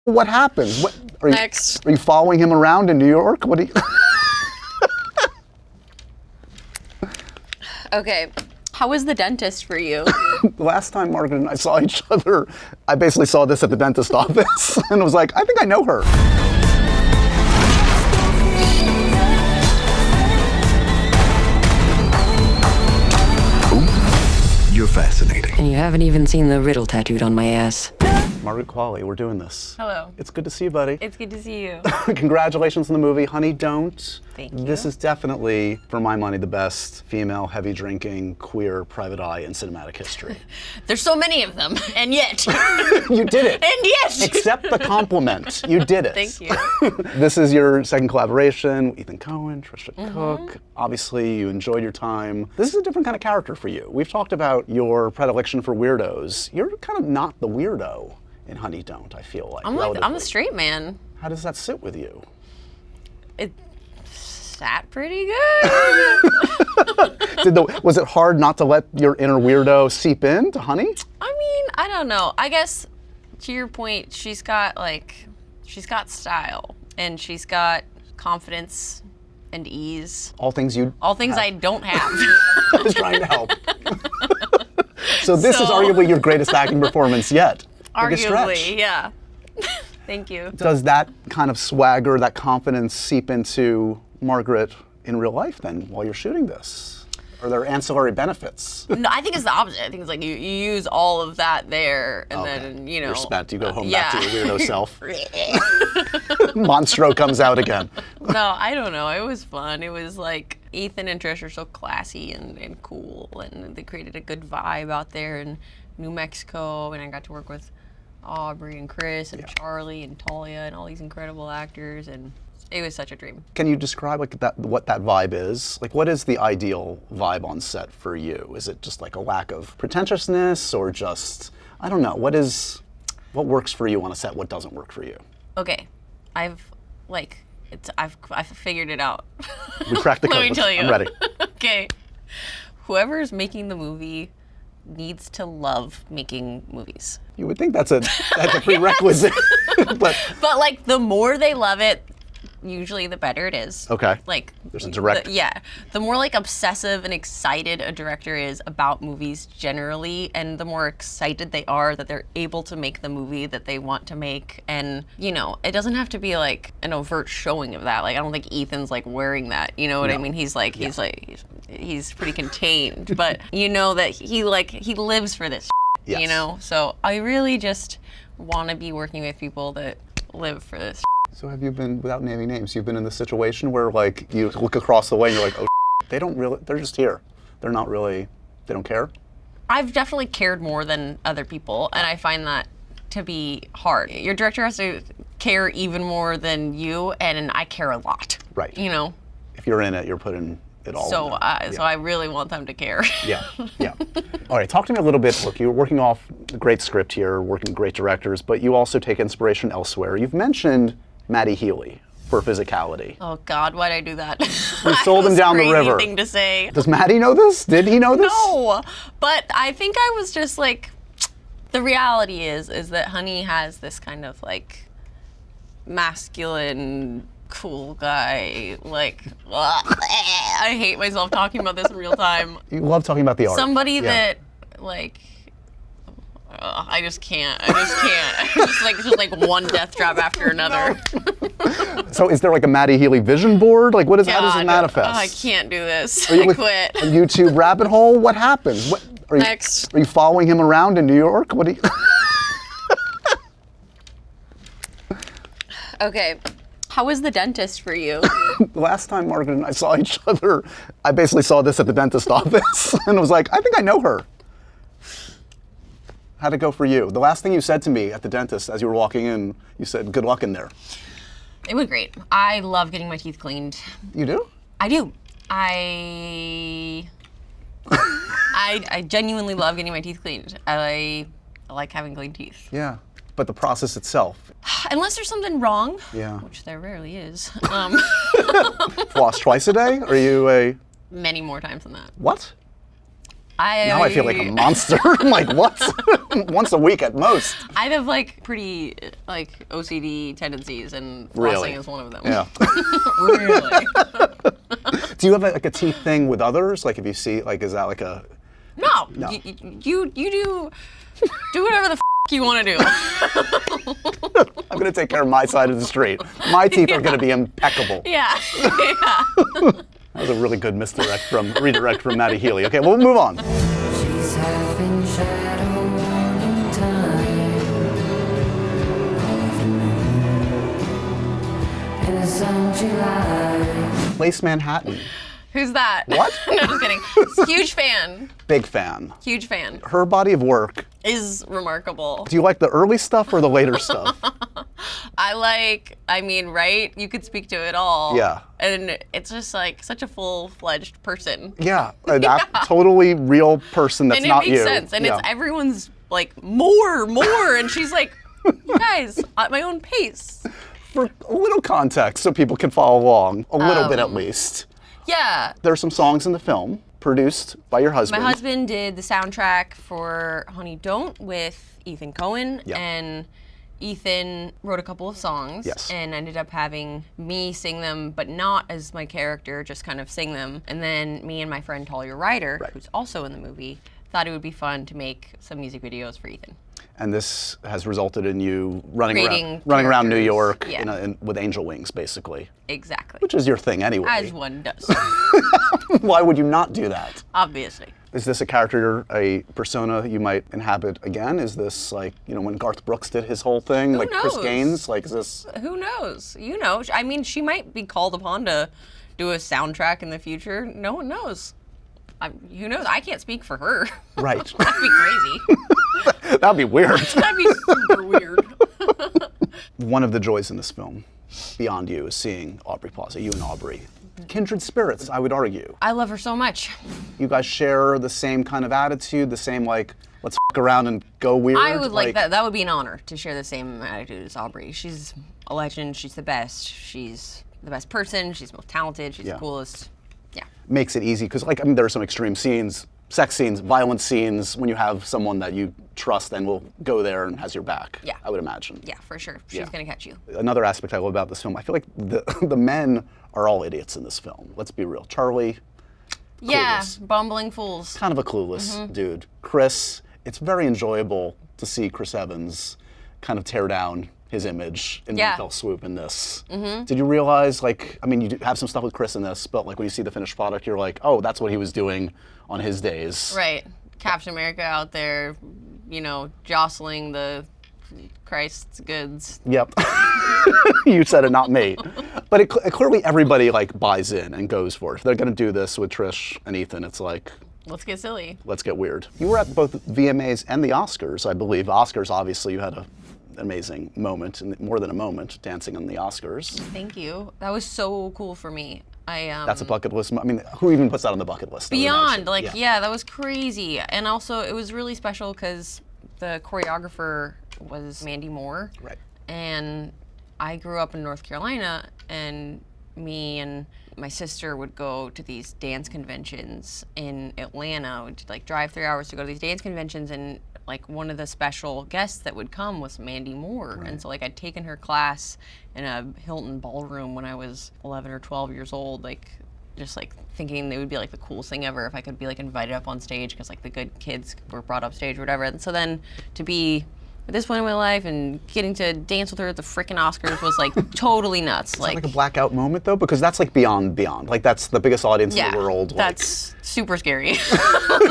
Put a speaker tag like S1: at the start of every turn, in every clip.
S1: What happens? What,
S2: Next.
S1: Are you following him around in New York? What do you...
S2: Okay. How was the dentist for you?
S1: The last time Margaret and I saw each other, I basically saw this at the dentist office and was like, I think I know her.
S3: You're fascinating.
S4: And you haven't even seen the riddle tattooed on my ass.
S1: Margaret Qualley, we're doing this.
S2: Hello.
S1: It's good to see you, buddy.
S2: It's good to see you.
S1: Congratulations on the movie, Honey Don't.
S2: Thank you.
S1: This is definitely, for my money, the best female heavy drinking, queer, private eye in cinematic history.
S2: There's so many of them, and yet.
S1: You did it.
S2: And yet.
S1: Accept the compliment. You did it.
S2: Thank you.
S1: This is your second collaboration with Ethan Cohen, Trisha Cook. Obviously, you enjoyed your time. This is a different kind of character for you. We've talked about your predilection for weirdos. You're kind of not the weirdo in Honey Don't, I feel like.
S2: I'm the straight man.
S1: How does that sit with you?
S2: It sat pretty good.
S1: Was it hard not to let your inner weirdo seep into Honey?
S2: I mean, I don't know. I guess to your point, she's got style and she's got confidence and ease.
S1: All things you
S2: I don't have.
S1: I was trying to help. So this is arguably your greatest acting performance yet. Biggest stretch.
S2: Arguably, yeah. Thank you.
S1: Does that kind of swagger, that confidence seep into Margaret in real life then while you're shooting this? Are there ancillary benefits?
S2: No, I think it's the opposite. I think it's like you use all of that there and then, you know.
S1: You're spent, you go home
S2: yeah.
S1: back to your weirdo self. Monstro comes out again.
S2: No, I don't know. It was fun. It was like Ethan and Trish are so classy and cool, and they created a good vibe out there in New Mexico, and I got to work with Aubrey and Chris and Charlie and Talia and all these incredible actors, and it was such a dream.
S1: Can you describe like what that vibe is? Like, what is the ideal vibe on set for you? Is it just like a lack of pretentiousness, or just, I don't know, what works for you on a set? What doesn't work for you?
S2: Okay, I've figured it out.
S1: We cracked the code.
S2: Let me tell you.
S1: I'm ready.
S2: Okay, whoever's making the movie needs to love making movies.
S1: You would think that's a prerequisite, but
S2: like the more they love it, usually the better it is.
S1: okay.
S2: Like
S1: there's a direct.
S2: The more like obsessive and excited a director is about movies generally, and the more excited they are that they're able to make the movie that they want to make. And you know, it doesn't have to be like an overt showing of that. Like I don't think Ethan's like wearing that. You know what I mean? He's pretty contained, but you know that he lives for this.
S1: Yes.
S2: You know, so I really just want to be working with people that live for this.
S1: So have you been, without naming names, you've been in this situation where like you look across the way and you're like, oh, they're just here. They're not really, they don't care?
S2: I've definitely cared more than other people, and I find that to be hard. Your director has to care even more than you, and I care a lot.
S1: Right.
S2: You know?
S1: If you're in it, you're putting it all
S2: So,
S1: in
S2: so I really want them to care.
S1: Yeah. All right, talk to me a little bit. Look, you're working off a great script here, working with great directors, but you also take inspiration elsewhere. You've mentioned Matty Healy for physicality.
S2: Oh God, why'd I do that?
S1: We sold him down the river.
S2: Thing to say.
S1: Does Matty know this? Did he know this?
S2: No, but I think I was just like, the reality is that Honey has this kind of like masculine, cool guy, like, I hate myself talking about this in real time.
S1: You love talking about the art.
S2: Somebody that like, I just can't. It's just like one death drop after another.
S1: So is there like a Matty Healy vision board? Like how does it manifest?
S2: I can't do this.
S1: Are you
S2: I
S1: with
S2: quit.
S1: a YouTube rabbit hole? What happens?
S2: Next.
S1: Are you following him around in New York? What do you...
S2: Okay. How was the dentist for you?
S1: The last time Margaret and I saw each other, I basically saw this at the dentist office and was like, I think I know her. How'd it go for you? The last thing you said to me at the dentist as you were walking in, you said, good luck in there.
S2: It was great. I love getting my teeth cleaned.
S1: You do?
S2: I do. I genuinely love getting my teeth cleaned. I like having clean teeth.
S1: Yeah, but the process itself.
S2: Unless there's something wrong,
S1: yeah,
S2: which there rarely is.
S1: Floss twice a day? Are you a...
S2: Many more times than that.
S1: What? Now I feel like a monster. I'm like, what? Once a week at most.
S2: I have like pretty like OCD tendencies, and
S1: Really?
S2: flossing is one of them.
S1: Yeah.
S2: Really?
S1: Do you have like a teeth thing with others? Like if you see, like, is that like a...
S2: No.
S1: No.
S2: You do whatever the you want to do.
S1: I'm going to take care of my side of the street. My teeth are going to be impeccable.
S2: Yeah.
S1: That was a really good redirect from Matty Healy. Okay, we'll move on.
S4: She's half in shadow, one in time. In the sun July.
S1: Lace Manhattan.
S2: Who's that?
S1: What?
S2: No, just kidding. Huge fan.
S1: Big fan.
S2: Huge fan.
S1: Her body of work.
S2: Is remarkable.
S1: Do you like the early stuff or the later stuff?
S2: I mean, right? You could speak to it all.
S1: Yeah.
S2: And it's just like such a full-fledged person.
S1: Yeah, a totally real person that's
S2: And it
S1: not
S2: makes
S1: you.
S2: sense. And
S1: Yeah.
S2: it's everyone's like, more. And she's like, you guys, at my own pace.
S1: For a little context so people can follow along, a little bit at least.
S2: Yeah.
S1: There are some songs in the film produced by your husband.
S2: My husband did the soundtrack for Honey Don't with Ethan Cohen,
S1: Yeah.
S2: and Ethan wrote a couple of songs
S1: Yes.
S2: and ended up having me sing them, but not as my character, just kind of sing them. And then me and my friend Talia Ryder,
S1: Right.
S2: who's also in the movie, thought it would be fun to make some music videos for Ethan.
S1: And this has resulted in you running
S2: Creating
S1: around New
S2: characters,
S1: York
S2: yeah.
S1: with angel wings, basically,
S2: Exactly.
S1: which is your thing anyway.
S2: As one does,
S1: Why would you not do that?
S2: obviously.
S1: Is this a character, a persona you might inhabit again? Is this like, when Garth Brooks did his whole thing, like Chris
S2: knows?
S1: Gaines? Like, is this...
S2: Who knows? You know, I mean, she might be called upon to do a soundtrack in the future. No one knows. Who knows? I can't speak for her.
S1: Right.
S2: That'd be crazy.
S1: That'd be weird.
S2: That'd be super weird.
S1: One of the joys in this film, beyond you, is seeing Aubrey Plaza, you and Aubrey. Kindred spirits, I would argue.
S2: I love her so much.
S1: You guys share the same kind of attitude, the same, like, let's f around and go weird.
S2: I would like that. That would be an honor to share the same attitude as Aubrey. She's a legend. She's the best. She's the best person. She's most talented. She's
S1: Yeah.
S2: the coolest. Yeah.
S1: Makes it easy, because, like, there are some extreme scenes, sex scenes, violent scenes, when you have someone that you trust and will go there and has your back.
S2: Yeah.
S1: I would imagine.
S2: Yeah, for sure. She's
S1: Yeah.
S2: gonna catch you.
S1: Another aspect I love about this film, I feel like the men are all idiots in this film. Let's be real. Charlie,
S2: Yeah,
S1: clueless.
S2: bumbling fools.
S1: Kind of a clueless dude. Chris, it's very enjoyable to see Chris Evans kind of tear down his image in
S2: Yeah.
S1: one fell swoop in this. Did you realize, like, I mean, you do have some stuff with Chris in this, but like when you see the finished product, you're like, oh, that's what he was doing on his days.
S2: Right. Captain America out there, jostling the Christ's goods.
S1: Yep. You said it, not me. But it clearly everybody like buys in and goes for it. If they're going to do this with Trish and Ethan, it's like,
S2: Let's get silly.
S1: let's get weird. You were at both VMAs and the Oscars, I believe. Oscars, obviously, you had an amazing moment, and more than a moment, dancing on the Oscars.
S2: Thank you. That was so cool for me.
S1: That's a bucket list. I mean, who even puts that on the bucket list? I would
S2: Beyond,
S1: imagine.
S2: yeah, that was crazy. And also, it was really special because the choreographer was Mandy Moore.
S1: Right.
S2: And I grew up in North Carolina, and me and my sister would go to these dance conventions in Atlanta. We'd like drive 3 hours to go to these dance conventions, and like one of the special guests that would come was Mandy Moore. And so like I'd taken her class in a Hilton ballroom when I was 11 or 12 years old, like just like thinking it would be like the coolest thing ever if I could be like invited up on stage because like the good kids were brought up stage or whatever. And so then to be at this point in my life and getting to dance with her at the frickin' Oscars was like totally nuts.
S1: Is that like a blackout moment though? Because that's like beyond. Like that's the biggest audience in the world.
S2: That's super scary.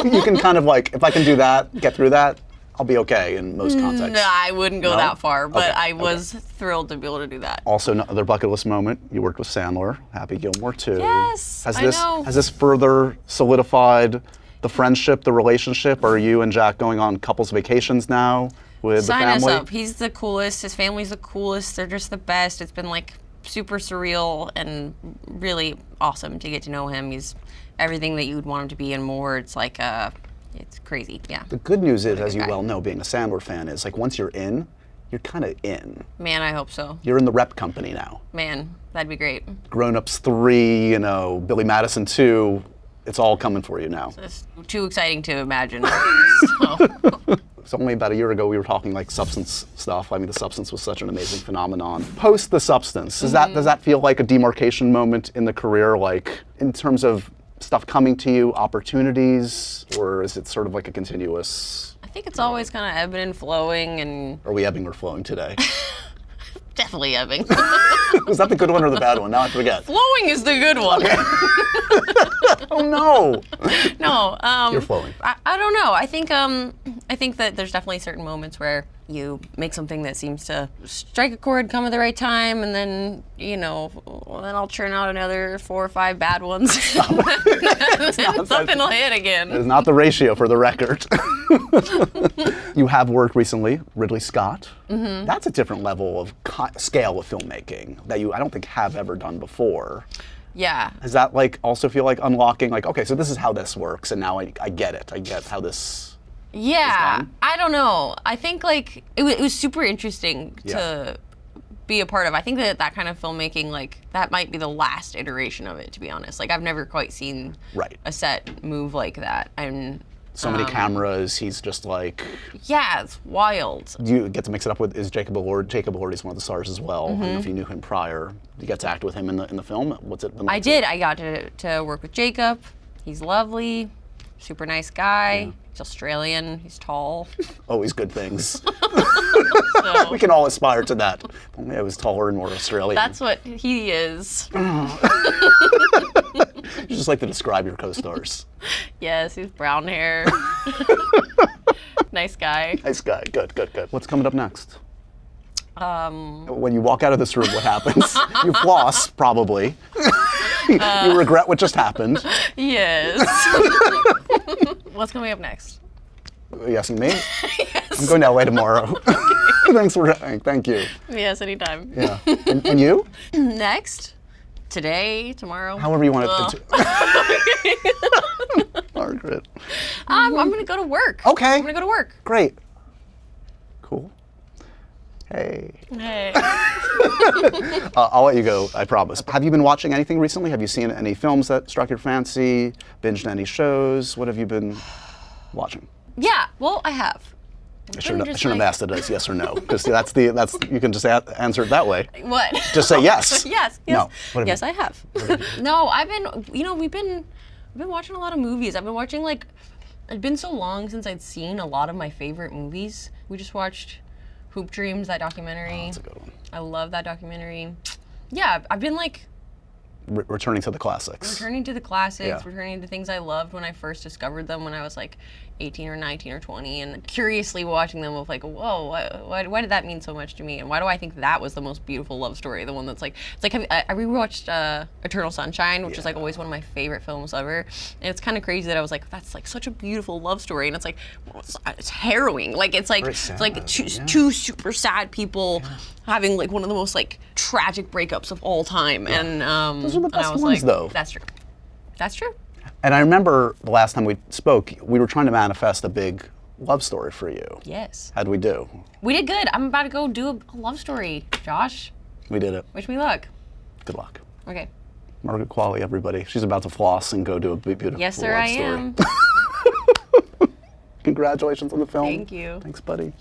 S1: You can kind of like, if I can do that, get through that, I'll be okay in most contexts.
S2: No, I wouldn't go
S1: No?
S2: that far, but
S1: Okay,
S2: I was thrilled to be able to do that.
S1: Also, another bucket list moment, you worked with Sandler, Happy Gilmore too.
S2: Yes, I know.
S1: Has this further solidified the friendship, the relationship? Are you and Jack going on couples vacations now with
S2: Sign
S1: the
S2: us
S1: family?
S2: up. He's the coolest. His family's the coolest. They're just the best. It's been like super surreal and really awesome to get to know him. He's everything that you would want him to be and more. It's like, it's crazy, yeah.
S1: The good news is, as you
S2: guy.
S1: well know, being a Sandler fan, is like once you're in, you're kind of in.
S2: Man, I hope so.
S1: You're in the rep company now.
S2: Man, that'd be great.
S1: Grown Ups 3, Billy Madison 2, It's all coming for you now.
S2: It's too exciting to imagine.
S1: It's only about a year ago we were talking like substance stuff. I mean, The Substance was such an amazing phenomenon. Post The Substance, does that feel like a demarcation moment in the career, like in terms of stuff coming to you, opportunities, or is it sort of like a continuous?
S2: I think it's always kind of ebbing and flowing, and
S1: Are we ebbing or flowing today?
S2: definitely ebbing.
S1: Was that the good one or the bad one? Now I forget.
S2: Flowing is the good one.
S1: Oh no!
S2: No,
S1: You're flowing.
S2: I don't know. I think that there's definitely certain moments where you make something that seems to strike a chord, come at the right time, and then, then I'll churn out another 4 or 5 bad ones. And something will hit again.
S1: That is not the ratio for the record. You have worked recently, Ridley Scott. Mm-hmm. That's a different level of scale of filmmaking that I don't think have ever done before.
S2: Yeah.
S1: Does that also feel like unlocking, okay, so this is how this works, and now I get it. I get how this.
S2: Yeah, I don't know. I think it was super interesting to be a part of. I think that kind of filmmaking, that might be the last iteration of it, to be honest. I've never quite seen a set move like that. And
S1: so many cameras, he's just
S2: yeah, it's wild.
S1: You get to mix it up with, is Jacob Elordi. Jacob Elordi's one of the stars as well. Mm-hmm. I don't know if you knew him prior. You get to act with him in the film? What's it been like?
S2: I did. I got to work with Jacob. He's lovely, super nice guy. Yeah. He's Australian, he's tall.
S1: Always good things.
S2: So,
S1: we can all aspire to that. Only I was taller and more Australian.
S2: That's what he is.
S1: You just like to describe your co-stars.
S2: Yes, he's brown hair. Nice guy.
S1: Nice guy. Good. What's coming up next? When you walk out of this room, what happens? You floss, probably. You regret what just happened.
S2: Yes. What's coming up next?
S1: Are you asking me?
S2: Yes.
S1: I'm going to LA tomorrow. Thanks for thank you.
S2: Yes, anytime.
S1: Yeah. And you?
S2: Next? Today? Tomorrow?
S1: However you want it to. Margaret.
S2: I'm going to go to work.
S1: Okay.
S2: I'm going to go to work.
S1: Great. Cool. Hey. I'll let you go, I promise. Have you been watching anything recently? Have you seen any films that struck your fancy? Binged any shows? What have you been watching?
S2: Yeah, well, I have.
S1: I shouldn't have asked it as yes or no, because that's you can just answer it that way.
S2: What?
S1: Just say yes.
S2: Yes.
S1: No.
S2: Yes, I have. No, I've been, we've been watching a lot of movies. I've been watching it's been so long since I'd seen a lot of my favorite movies. We just watched Hoop Dreams, that documentary.
S1: Oh, that's a good one.
S2: I love that documentary. Yeah, I've been
S1: returning to the classics.
S2: Returning to the classics,
S1: Yeah.
S2: returning to things I loved when I first discovered them when I was 18 or 19 or 20, and curiously watching them with whoa, why did that mean so much to me? And why do I think that was the most beautiful love story? The one that's I rewatched Eternal Sunshine, which is always one of my favorite films ever. And it's kind of crazy that I was that's such a beautiful love story, and it's harrowing. Two super sad people having one of the most tragic breakups of all time. Yeah. And
S1: those are the best ones, though.
S2: That's true. That's true.
S1: And I remember the last time we spoke, we were trying to manifest a big love story for you.
S2: Yes.
S1: How'd we do?
S2: We did good. I'm about to go do a love story, Josh.
S1: We did it.
S2: Wish me luck.
S1: Good luck.
S2: Okay.
S1: Margaret Qualley, everybody. She's about to floss and go do a beautiful
S2: yes, sir,
S1: love
S2: I
S1: story.
S2: am.
S1: Congratulations on the film.
S2: Thank you.
S1: Thanks, buddy.